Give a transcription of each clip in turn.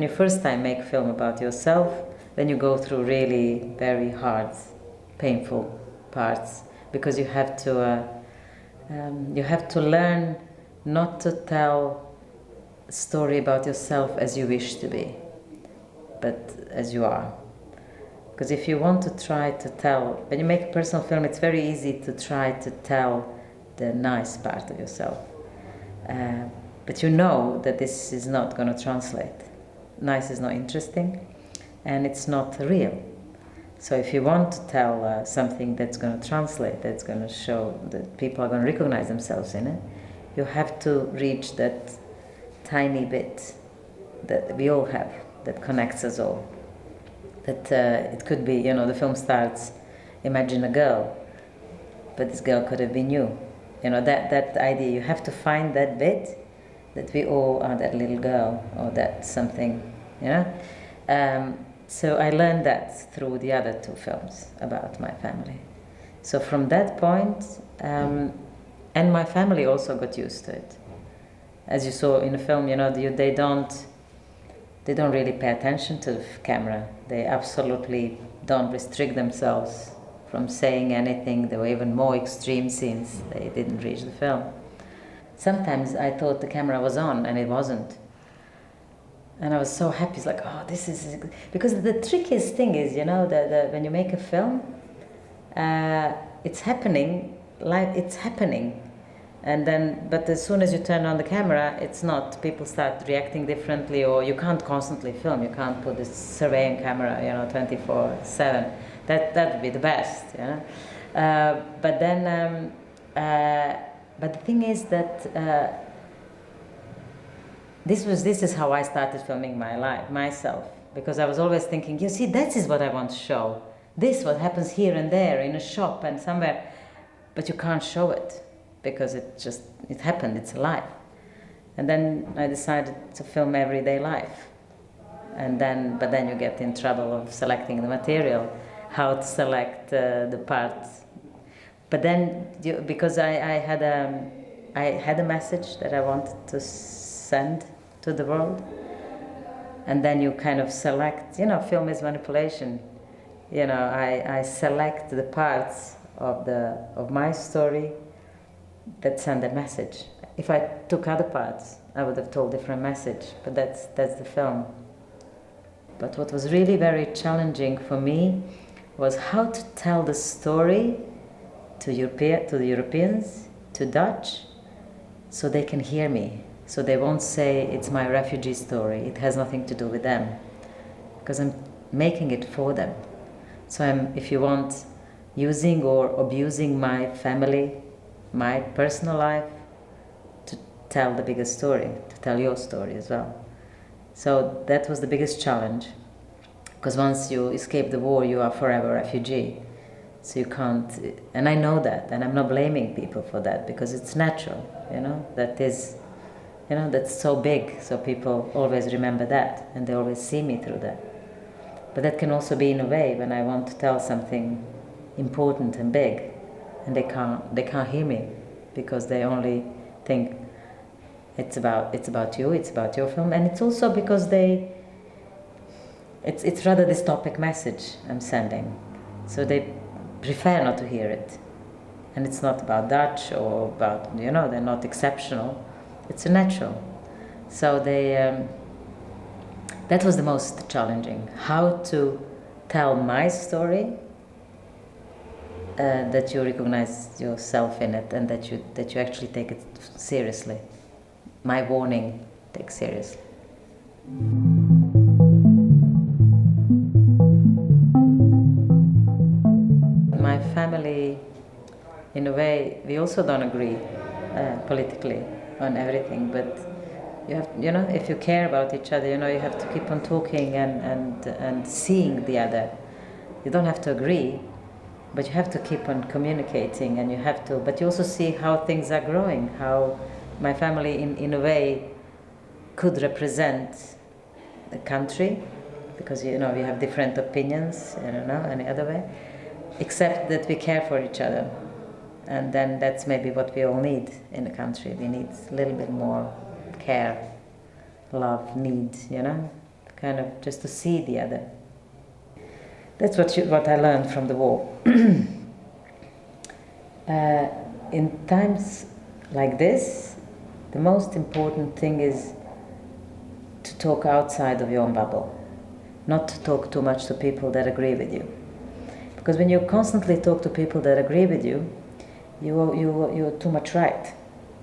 you first time make film about yourself, then you go through really very hard, painful parts, because you have to learn not to tell a story about yourself as you wish to be, but as you are. Because if you want to try to tell, when you make a personal film, it's very easy to try to tell the nice part of yourself. But you know that this is not going to translate. Nice is not interesting, and it's not real. So if you want to tell something that's going to translate, that's going to show that people are going to recognize themselves in it, you have to reach that tiny bit that we all have, that connects us all. That it could be, the film starts, imagine a girl, but this girl could have been you. That idea, you have to find that bit, that we all are that little girl, or that something, So I learned that through the other two films about my family. So from that point, and my family also got used to it. As you saw in the film, they don't really pay attention to the camera. They absolutely don't restrict themselves from saying anything. There were even more extreme scenes. They didn't reach the film. Sometimes I thought the camera was on, and it wasn't. And I was so happy. It's like, oh, this is... Because the trickiest thing is, when you make a film, it's happening, it's happening. But as soon as you turn on the camera, it's not. People start reacting differently, or you can't constantly film. You can't put this surveying camera, 24/7. That would be the best, But the thing is that this is how I started filming myself, because I was always thinking, you see, that is what I want to show. This what happens here and there in a shop and somewhere, but you can't show it because it happened. It's alive. And then I decided to film everyday life, but then you get in trouble of selecting the material, how to select the parts. But then, because I had a message that I wanted to send to the world, and then you kind of select. Film is manipulation. I select the parts of my story that send a message. If I took other parts, I would have told a different message. But that's the film. But what was really very challenging for me was how to tell the story to the Europeans, to Dutch, so they can hear me, so they won't say it's my refugee story, it has nothing to do with them, because I'm making it for them. So I'm, if you want, using or abusing my family, my personal life, to tell the bigger story, to tell your story as well. So that was the biggest challenge, because once you escape the war, you are forever a refugee. So you can't, and I know that, and I'm not blaming people for that, because it's natural, that is, that's so big, so people always remember that, and they always see me through that. But that can also be in a way when I want to tell something important and big, and they can't hear me, because they only think it's about you, it's about your film, and it's also because it's rather this topic message I'm sending, so they prefer not to hear it. And it's not about Dutch or about, they're not exceptional. It's a natural. So that was the most challenging. How to tell my story, that you recognize yourself in it, and that you actually take it seriously. My warning, take seriously. My family, in a way, we also don't agree politically on everything, but you have, if you care about each other, you have to keep on talking and seeing the other. You don't have to agree, but you have to keep on communicating, and but you also see how things are growing, how my family, in a way, could represent the country, because, we have different opinions, any other way. Except that we care for each other, and then that's maybe what we all need in the country. We need a little bit more care, love, need, kind of just to see the other. That's what I learned from the war. In times like this, the most important thing is to talk outside of your own bubble, not to talk too much to people that agree with you. Because when you constantly talk to people that agree with you, you're too much right,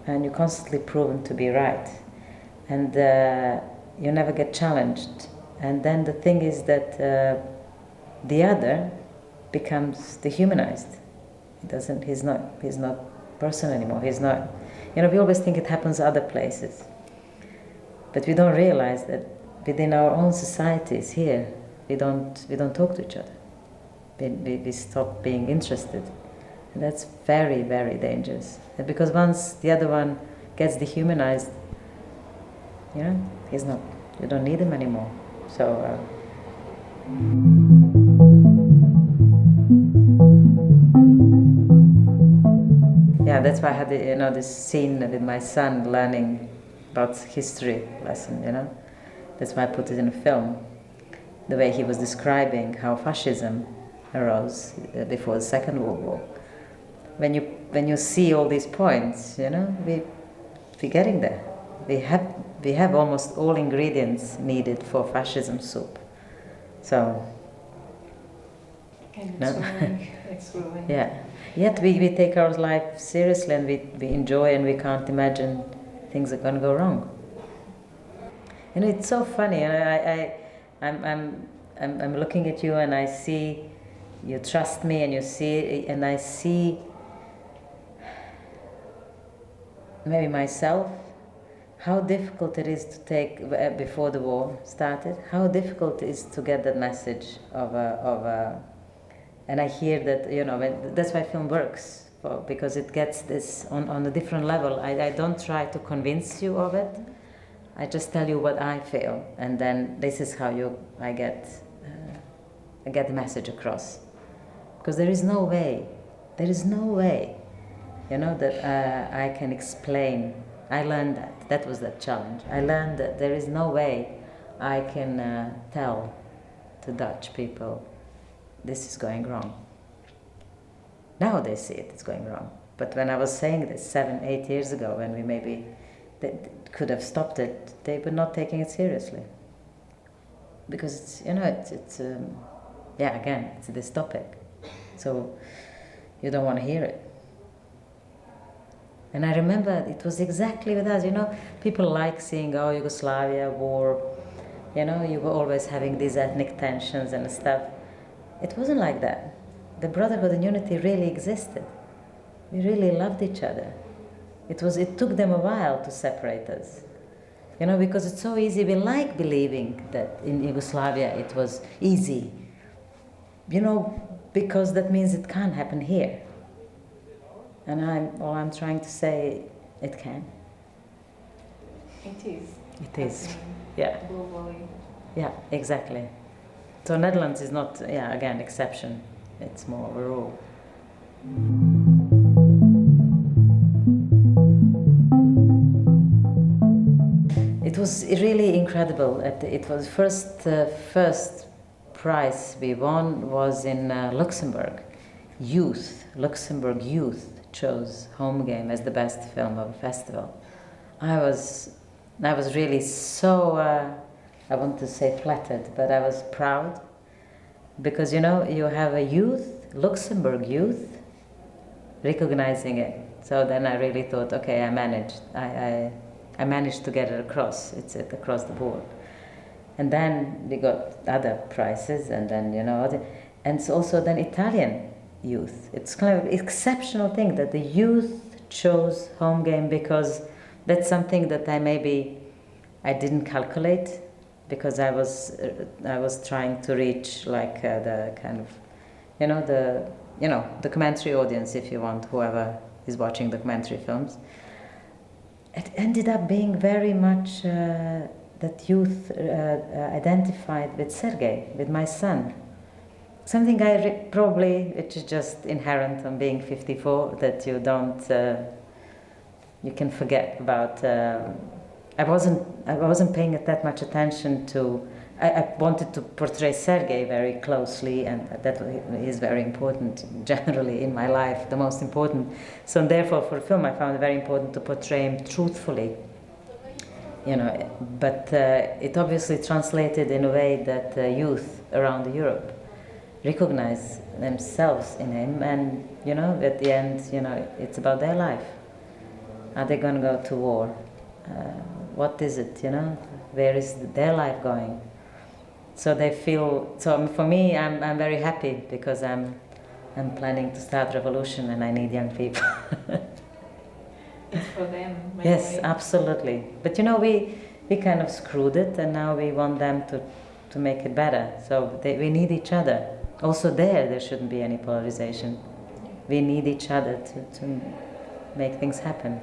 and you're constantly proven to be right, and you never get challenged. And then the thing is that the other becomes dehumanized. He's not person anymore. He's not. We always think it happens other places, but we don't realize that within our own societies here, we don't talk to each other. We stop being interested, and that's very, very dangerous. Because once the other one gets dehumanized, he's not. You don't need him anymore. So. Yeah, that's why I had this scene with my son learning about history lesson. That's why I put it in a film. The way he was describing how fascism arose before the Second World War. When you see all these points, we're getting there. We have almost all ingredients needed for fascism soup. So. It's growing. Yeah. Yet we take our life seriously, and we enjoy, and we can't imagine things are going to go wrong. It's so funny. I'm looking at you, and I see you trust me, and you see, and I see maybe myself, how difficult it is to take before the war started. How difficult it is to get that message of a. And I hear that, that's why film works, because it gets this on a different level. I don't try to convince you of it. I just tell you what I feel, and then this is how I get the message across. Because there is no way, that I can explain. I learned that was the challenge. I learned that there is no way I can tell to Dutch people, this is going wrong. Now they see it's going wrong. But when I was saying this 7-8 years ago, when we maybe could have stopped it, they were not taking it seriously. Because it's this topic. So you don't want to hear it. And I remember it was exactly with us, people like seeing, Yugoslavia, war, you were always having these ethnic tensions and stuff. It wasn't like that. The brotherhood and unity really existed. We really loved each other. It took them a while to separate us. Because it's so easy. We like believing that in Yugoslavia it was easy. Because that means it can't happen here. And I'm trying to say, it can. It is. It is. Yeah. Globally. Yeah, exactly. So Netherlands is not, again, exception. It's more of a rule. It was really incredible. It was first prize we won was in Luxembourg. Luxembourg Youth chose Home Game as the best film of a festival. I was really so, I want to say flattered, but I was proud. Because you have a Luxembourg youth, recognizing it. So then I really thought, okay, I managed. I managed to get it across. It's across the board. And then we got other prizes, and then and so also then Italian youth. It's kind of an exceptional thing that the youth chose Home Game, because that's something that I didn't calculate. Because I was trying to reach like the kind of, the documentary audience, if you want, whoever is watching documentary films. It ended up being very much that youth identified with Sergei, with my son. Something probably, which is just inherent on being 54, that you can forget about. I wasn't paying that much attention to I wanted to portray Sergei very closely, and that is very important generally in my life, the most important. So therefore, for film, I found it very important to portray him truthfully. You know, but it obviously translated in a way that youth around Europe recognize themselves in him, and you know, at the end, you know, it's about their life. Are they going to go to war? What is it? You know, where is their life going? So they feel. So for me, I'm very happy because I'm planning to start revolution, and I need young people. It's for them. Yes, mainly. absolutely. But you know, we kind of screwed it, and now we want them to make it better. So we need each other. Also there shouldn't be any polarization. We need each other to make things happen.